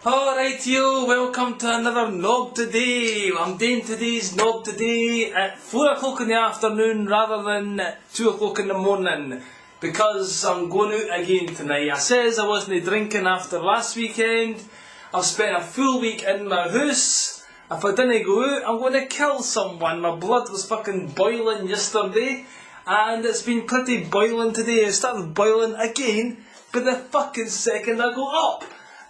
Alright you, welcome to another Nob Today. I'm doing today's Nob Today at 4 o'clock in the afternoon rather than 2 o'clock in the morning, because I'm going out again tonight. I says I wasn't drinking after last weekend. I've spent a full week in my house. If I didn't go out, I'm going to kill someone. My blood was fucking boiling yesterday, and it's been pretty boiling today. It started boiling again, but the fucking second I go up,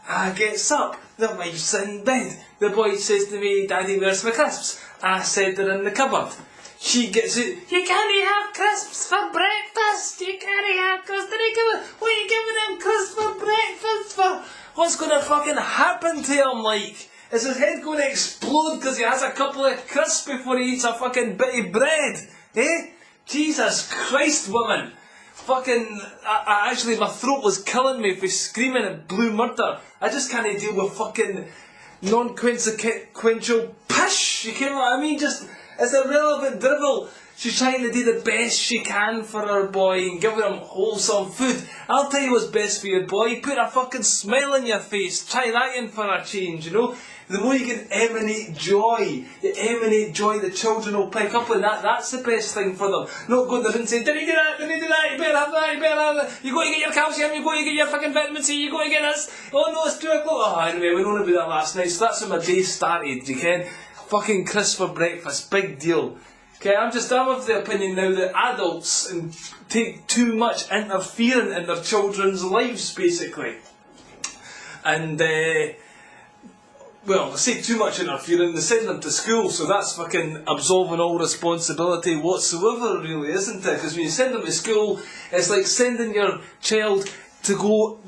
I gets up, the wife's in bed. The boy says to me, "Daddy, where's my crisps?" I said they're in the cupboard. She gets out, "You can't have crisps for breakfast. You can't have crisps in the cupboard. What are you giving him crisps for breakfast for? What's going to fucking happen to him, like? Is his head going to explode because he has a couple of crisps before he eats a fucking bit of bread? Eh? Jesus Christ, woman. Fucking, I actually, my throat was killing me for screaming at blue murder. I just can't deal with fucking non-consequential pish, you know what I mean? Just, it's irrelevant drivel. She's trying to do the best she can for her boy and giving him wholesome food. I'll tell you what's best for your boy. Put a fucking smile on your face. Try that in for a change, you know? The more you can emanate joy, the children will pick up on that. That's the best thing for them. Not going there and saying, "Didn't you do that, didn't you do that, you better have that, you better have that. You got to get your calcium, you got to get your fucking vitamin C, you got to get this. Oh no, it's 2 o'clock. Oh, anyway, we don't know about that last night, so that's when my day started, you can. Fucking crisps for breakfast, big deal. Okay, I'm of the opinion now that adults take too much interfering in their children's lives, basically. And, well, they say too much interfering, they send them to school, so that's fucking absolving all responsibility whatsoever, really, isn't it? Because when you send them to school, it's like sending your child to go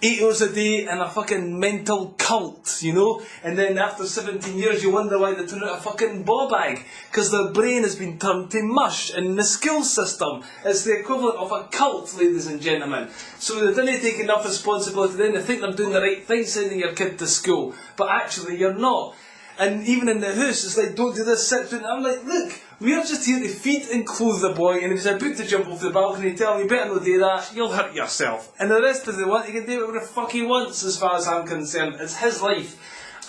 8 hours a day in a fucking mental cult, you know? And then after 17 years you wonder why they turn out a fucking ball bag. Because their brain has been turned to mush in the school system. It's the equivalent of a cult, ladies and gentlemen. So they didn't take enough responsibility then, they think they're doing the right thing sending your kid to school. But actually you're not. And even in the house, it's like, "Don't do this, sit down." I'm like, look, we're just here to feed and clothe the boy, and if he's about to jump off the balcony, tell him, "You better not do that, you'll hurt yourself." And the rest of the one, he can do whatever the fuck he wants, as far as I'm concerned. It's his life.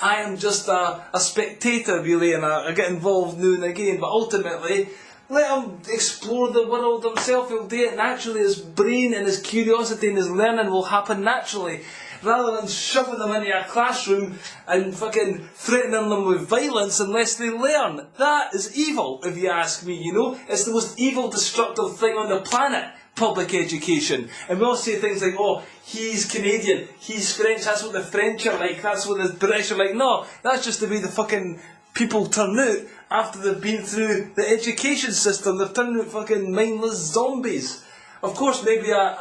I am just a spectator, really, and I get involved now and again, but ultimately, let him explore the world himself. He'll do it naturally. His brain and his curiosity and his learning will happen naturally, rather than shoving them into a classroom and fucking threatening them with violence unless they learn. That is evil, if you ask me, you know? It's the most evil, destructive thing on the planet, public education. And we all say things like, "Oh, he's Canadian, he's French, that's what the French are like, that's what the British are like." No, that's just the way the fucking people turn out after they've been through the education system. They're turning out fucking mindless zombies. Of course, maybe I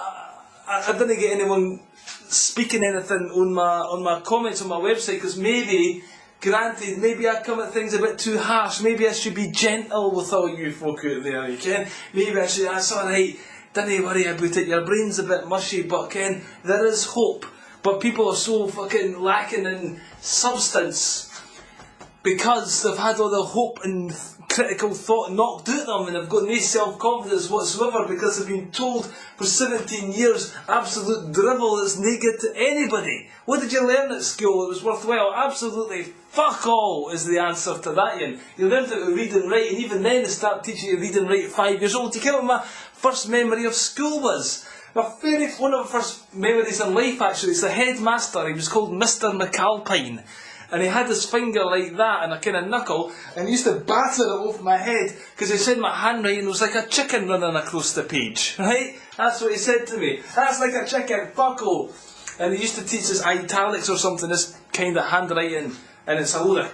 didn't get anyone speaking anything on my comments on my website, because maybe I come at things a bit too harsh. Maybe I should be gentle with all you folk out there, you can. Maybe I should, "That's alright, don't worry about it, your brain's a bit mushy, but Ken, there is hope." But people are so fucking lacking in substance because they've had all the hope and critical thought knocked out of them, and they've got no self-confidence whatsoever because they've been told for 17 years absolute drivel that's naked to anybody. What did you learn at school that was worthwhile? Absolutely fuck all is the answer to that, Ian. You learned how to read and write, and even then they start teaching you to read and write at 5 years old. Do you know what my first memory of school was? One of my first memories in life, actually, it's the headmaster. He was called Mr. McAlpine. And he had his finger like that and a kind of knuckle, and he used to batter it off my head because he said my handwriting was like a chicken running across the page, right? That's what he said to me. "That's like a chicken, buckle." And he used to teach us italics or something, this kind of handwriting, and it's a load of,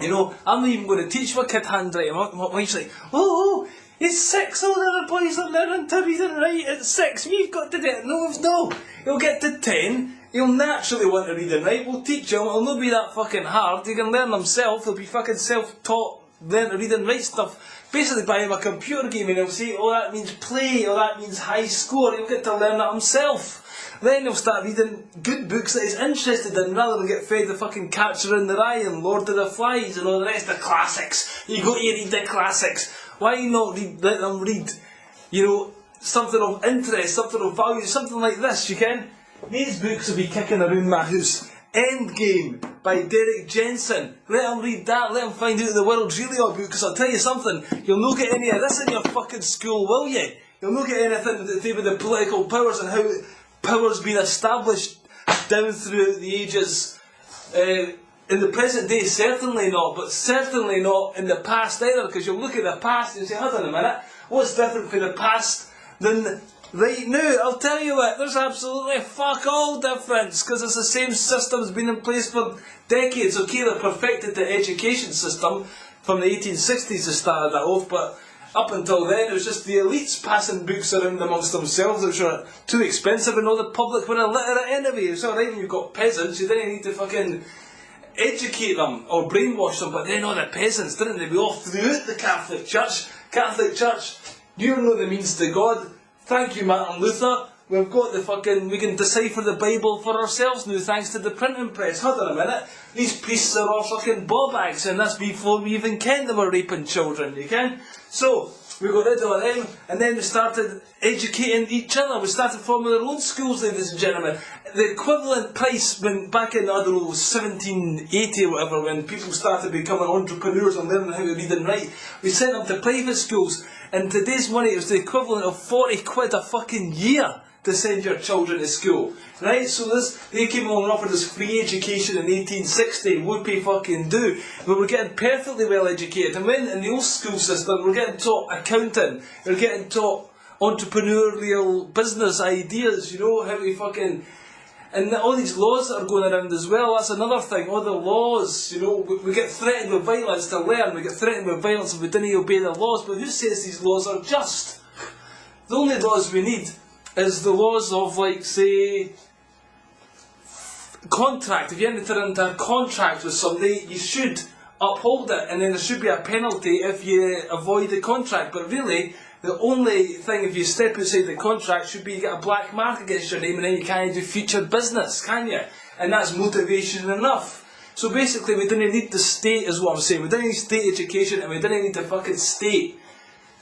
you know, I'm not even going to teach my kid handwriting. My wife's like, "Oh, he's 6, all the other boys are learning to read and write at 6, we've got to do it." No, he'll get to 10, he'll naturally want to read and write, we'll teach him, it'll not be that fucking hard, he can learn himself, he'll be fucking self-taught, learn to read and write stuff. Basically buy him a computer game and he'll say, "Oh, that means play, or that means high score," he'll get to learn that himself. Then he'll start reading good books that he's interested in, rather than get fed the fucking Catcher in the Rye and Lord of the Flies and all the rest of the classics. You got to read the classics. Why not let them read, you know, something of interest, something of value, something like this, you can? These books will be kicking around my house Endgame by Derek Jensen. Let him read that, let him find out the world's really all about, because I'll tell you something, you'll not get any of this in your fucking school, will you? You'll not get anything to do with the political powers and how power's been established down throughout the ages. In the present day, certainly not, but certainly not in the past either, because you'll look at the past and say, hold on a minute, what's different for the past than right now? I'll tell you what, there's absolutely fuck all difference, because it's the same system that's been in place for decades. Okay, they perfected the education system from the 1860s to start that off, but up until then it was just the elites passing books around amongst themselves, which were too expensive, and all the public were illiterate anyway. It's alright when you've got peasants, you didn't need to fucking educate them or brainwash them, but then all the peasants, didn't they? Be all throughout the Catholic Church. Catholic Church, you know the means to God. Thank you, Martin Luther. We've got the fucking, we can decipher the Bible for ourselves now thanks to the printing press. Hold on a minute. These priests are all fucking bobbags, and that's before we even kenned they were raping children, you can? So, we got rid of all them, and then we started educating each other. We started forming our own schools, ladies and gentlemen. The equivalent price when back in, I don't know, 1780 or whatever, when people started becoming entrepreneurs and learning how to read and write, we sent them to private schools. And today's money, it was the equivalent of 40 quid a fucking year to send your children to school. Right? So they came along and offered us free education in 1860. Whoopie fucking do. We were getting perfectly well educated. And when in the old school system, we were getting taught accounting. We were getting taught entrepreneurial business ideas, you know, how we fucking... And all these laws that are going around as well, that's another thing. All the laws, you know, we get threatened with violence to learn. We get threatened with violence if we didn't obey the laws. But who says these laws are just? The only laws we need is the laws of, like, say, contract. If you enter into a contract with somebody, you should uphold it, and then there should be a penalty if you avoid the contract. But really, the only thing, if you step outside the contract, should be you get a black mark against your name, and then you can't do future business, can you? And that's motivation enough. So basically, we didn't need the state, is what I'm saying. We didn't need state education, and we didn't need the fucking state.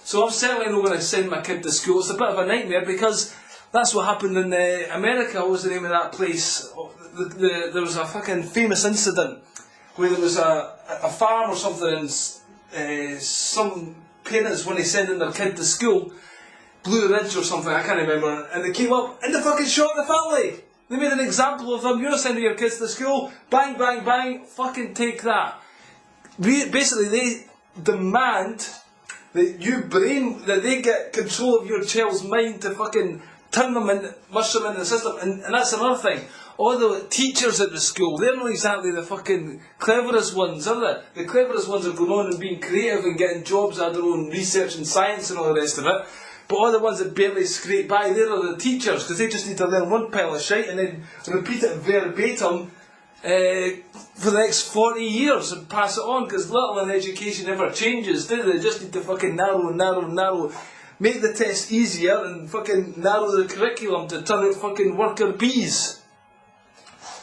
So I'm certainly not going to send my kid to school. It's a bit of a nightmare, because that's what happened in America. What was the name of that place? There was a fucking famous incident where there was a farm or something, and some parents, when they send in their kid to school, Blue Ridge or something, I can't remember, and they came up and they fucking shot the family. They made an example of them. You're sending your kids to school, bang, bang, bang, fucking take that. Basically, they demand that they get control of your child's mind to fucking turn them in, mush them into the system. And that's another thing. All the teachers at the school, they're not exactly the fucking cleverest ones, are they? The cleverest ones are going on and being creative and getting jobs out of their own research and science and all the rest of it. But all the ones that barely scrape by, they're the teachers, because they just need to learn one pile of shite and then repeat it verbatim for the next 40 years and pass it on, because little in education never changes, do they? They just need to fucking narrow, make the test easier and fucking narrow the curriculum to turn out fucking worker bees.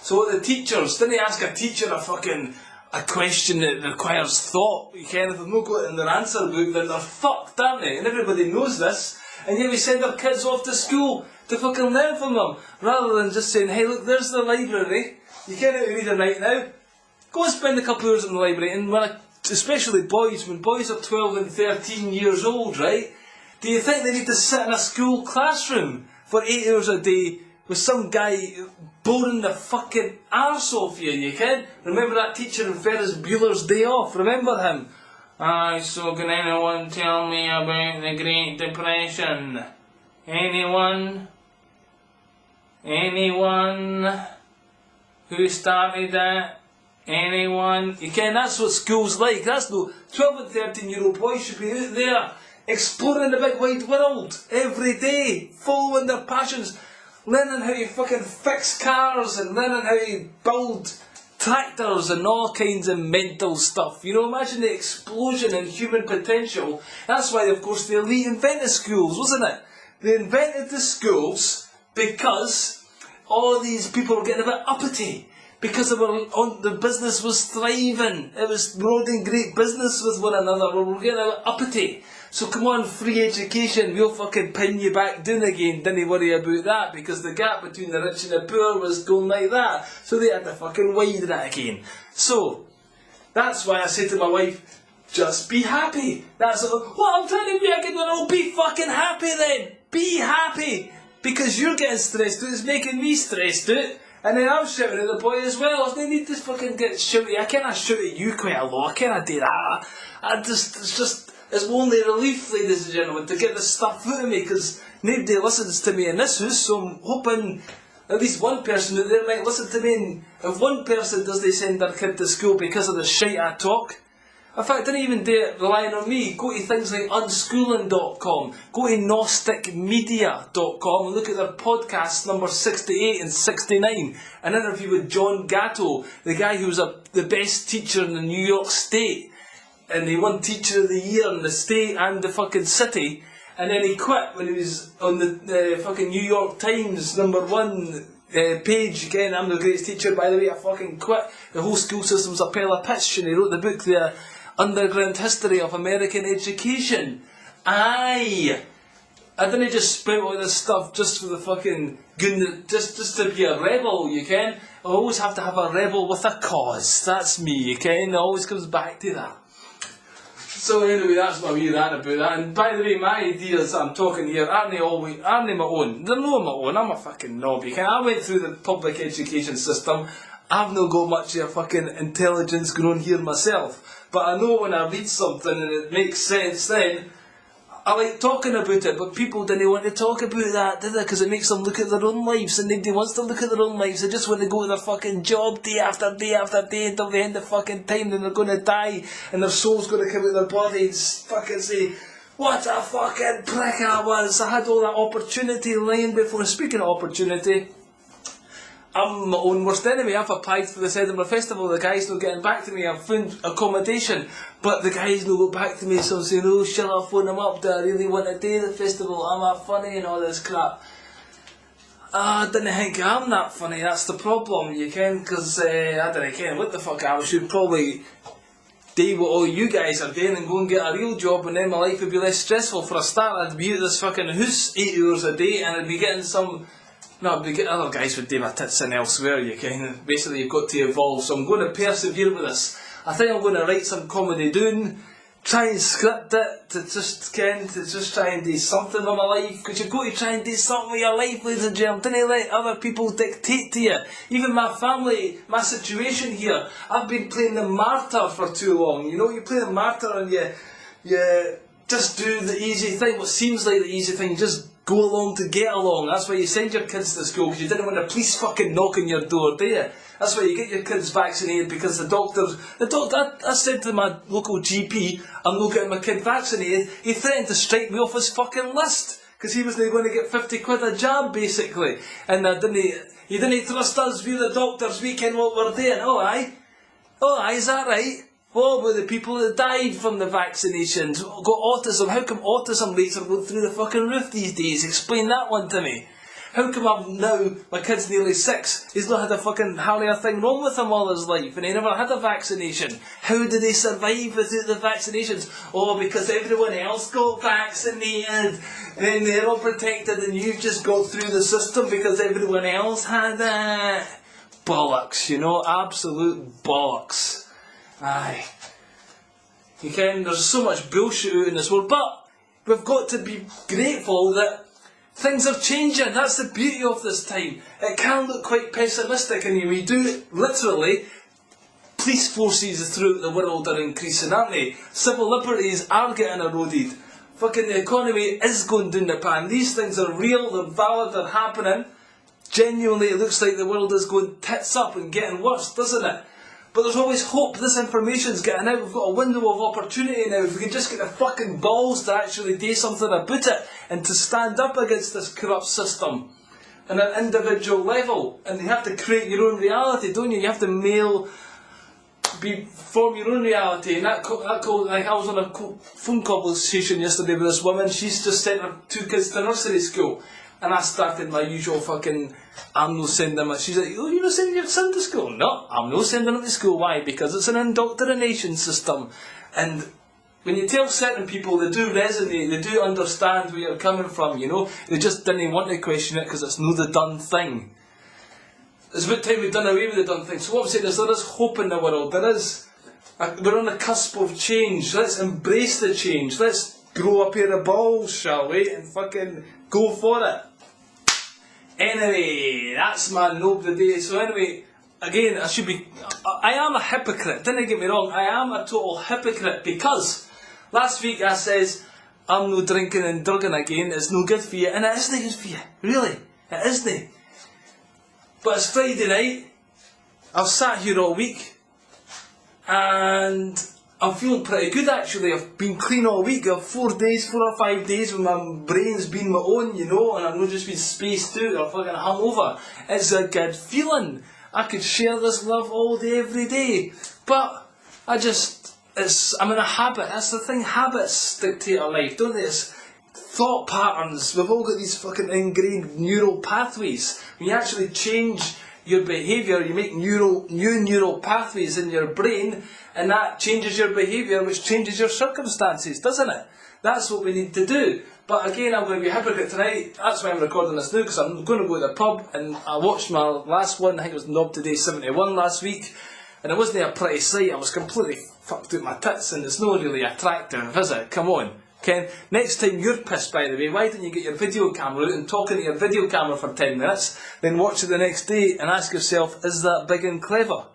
So the teachers, didn't they ask a teacher a question that requires thought? You can, if they've not got it in their answer book, then they're fucked, aren't they? And everybody knows this. And yet we send our kids off to school to fucking learn from them, rather than just saying, hey look, there's the library, you can't read and write now, go and spend a couple of hours in the library. And especially boys, when boys are 12 and 13 years old, right, do you think they need to sit in a school classroom for 8 hours a day with some guy boring the fucking arse off you can? Remember that teacher in Ferris Bueller's Day Off? Remember him? So can anyone tell me about the Great Depression? Anyone? Who started that? Anyone? You can, that's what school's like. That's no 12 and 13 year old boys should be out there exploring the big wide world every day, following their passions, learning how to fucking fix cars and learning how to build tractors and all kinds of mental stuff. You know, imagine the explosion in human potential. That's why, of course, the elite invented schools, wasn't it? They invented the schools because all these people were getting a bit uppity, because the business was thriving. It was promoting great business with one another. We were getting a bit uppity. So come on, free education, we'll fucking pin you back down again. Didn't worry about that, because the gap between the rich and the poor was going like that. So they had to fucking widen it again. So, that's why I say to my wife, just be happy. That's what I'm trying to be a good one. Oh, be fucking happy then. Be happy. Because you're getting stressed out, it's making me stressed out. And then I'm shouting at the boy as well. There's no need to fucking get shouty. I can't shout at you quite a lot. I can't do that. It's only relief, ladies and gentlemen, to get this stuff out of me, because nobody listens to me in this house, so I'm hoping at least one person out there might listen to me, and if one person does they send their kid to school because of the shite I talk, in fact, don't even do it relying on me. Go to things like unschooling.com, go to gnosticmedia.com and look at their podcasts number 68 and 69. An interview with John Gatto, the guy who was the best teacher in the New York State. And he won Teacher of the Year in the state and the fucking city. And then he quit when he was on the fucking New York Times #1 page. Again, I'm the greatest teacher, by the way, I fucking quit. The whole school system's a pile of piss. And he wrote the book, The Underground History of American Education. Aye! I didn't just spout all this stuff just for the fucking goodness, just to be a rebel, you can. I always have to have a rebel with a cause. That's me, you can. It always comes back to that. So anyway, that's my wee rant about that. And by the way, my ideas I'm talking here aren't my own. They're not my own. I'm a fucking knob. I went through the public education system. I've not got much of a fucking intelligence going on here myself. But I know when I read something and it makes sense, then I like talking about it, but people didn't want to talk about that, did they? Because it makes them look at their own lives, and nobody wants to look at their own lives. They just want to go to their fucking job day after day after day until the end of fucking time, then they're going to die, and their soul's going to come out of their body and fucking say, what a fucking prick I was. I had all that opportunity lying before. Speaking of opportunity, I'm my own worst enemy. I've applied for this Edinburgh Festival. The guy's not getting back to me. I've found accommodation, but the guy's not got back to me. So I'm saying, oh, shall I phone him up? Do I really want to do the festival? Am I funny and all this crap? I didn't think I'm that funny. That's the problem, you can, because I don't know what the fuck I should probably do what all you guys are doing and go and get a real job, and then my life would be less stressful. For a start, I'd be at this fucking house 8 hours a day, and I'd be getting some. No, I'd be getting other guys would do my tits in elsewhere, you can. Basically, you've got to evolve, so I'm going to persevere with this. I think I'm going to write some comedy down, try and script it, to just try and do something with my life, because you've got to try and do something with your life, ladies and gentlemen. Don't let other people dictate to you. Even my family, my situation here, I've been playing the martyr for too long. You know, you play the martyr and you just do the easy thing, what seems like the easy thing, just go along to get along. That's why you send your kids to school, because you didn't want the police fucking knock on your door, do you? That's why you get your kids vaccinated, because the doctor, I said to my local GP, I'm not getting my kid vaccinated. He threatened to strike me off his fucking list, because he was not going to get 50 quid a jab, basically. And he didn't trust us, we the doctors, we ken what we're doing. Oh aye, is that right? What about the people that died from the vaccinations? Got autism? How come autism rates are going through the fucking roof these days? Explain that one to me. How come my kid's nearly 6, he's not had a fucking hardly a thing wrong with him all his life, and he never had a vaccination? How did they survive without the vaccinations? Oh, because everyone else got vaccinated, and they're all protected, and you've just got through the system because everyone else had it. Bollocks, you know, absolute bollocks. Aye. You can, there's so much bullshit out in this world, but we've got to be grateful that things are changing. That's the beauty of this time. It can look quite pessimistic, and we do literally. Police forces throughout the world are increasing, aren't they? Civil liberties are getting eroded. Fucking the economy is going down the pan. These things are real, they're valid, they're happening. Genuinely, it looks like the world is going tits up and getting worse, doesn't it? But there's always hope. This information's getting out. We've got a window of opportunity now. If we can just get the fucking balls to actually do something about it and to stand up against this corrupt system on an individual level. And you have to create your own reality, don't you? You have to form your own reality. And I was on a phone conversation yesterday with this woman. She's just sent her 2 kids to nursery school. And I started my usual fucking, I'm not sending them. She's like, oh, you're not sending your son to school? No, I'm not sending him to school. Why? Because it's an indoctrination system. And when you tell certain people, they do resonate, they do understand where you're coming from, you know. They just didn't want to question it because it's no the done thing. It's about time we've done away with the done thing. So what I'm saying is there is hope in the world. We're on the cusp of change. Let's embrace the change. Let's grow a pair of balls, shall we? And fucking go for it. Anyway, that's my Nob Today. So anyway, again, I am a hypocrite. Don't get me wrong. I am a total hypocrite because last week I says I'm no drinking and drugging again. It's no good for you, and it isn't good for you. Really, it isn't. But it's Friday night. I've sat here all week, and I'm feeling pretty good actually. I've been clean all week. I've 4 or 5 days when my brain's been my own, you know, and I've not just been spaced out or fucking hungover. It's a good feeling. I could share this love all day, every day. But I'm in a habit. That's the thing. Habits dictate our life, don't they? It's thought patterns. We've all got these fucking ingrained neural pathways. When you actually change your behaviour, you make new neural pathways in your brain, and that changes your behaviour, which changes your circumstances, doesn't it? That's what we need to do. But again, I'm going to be a hypocrite tonight. That's why I'm recording this now, because I'm going to go to the pub, and I watched my last one. I think it was Nob Today 71 last week, and it wasn't a pretty sight. I was completely fucked out my tits, and it's not really attractive, is it? Come on. Ken, next time you're pissed, by the way, why don't you get your video camera out and talk into your video camera for 10 minutes, then watch it the next day and ask yourself, is that big and clever?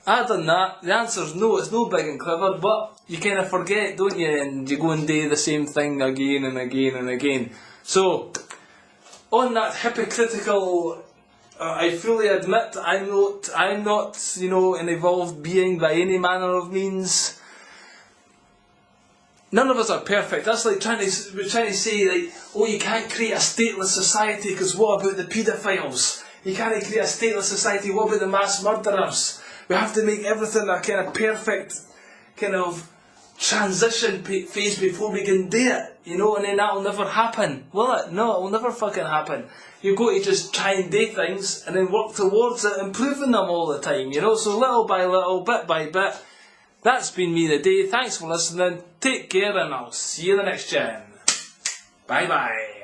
I've done that. The answer's no, it's no big and clever, but you kind of forget, don't you? And you go and do the same thing again and again and again. So, on that hypocritical, I fully admit I'm not, you know, an evolved being by any manner of means. None of us are perfect. That's like we're trying to say, like, oh, you can't create a stateless society because what about the paedophiles? You can't create a stateless society, what about the mass murderers? We have to make everything a kind of perfect kind of transition phase before we can do it, you know, and then that'll never happen, will it? No, it will never fucking happen. You've got to just try and do things and then work towards it, improving them all the time, you know, so little by little, bit by bit. That's been me today. Thanks for listening. Take care and I'll see you in the next gen. Bye bye.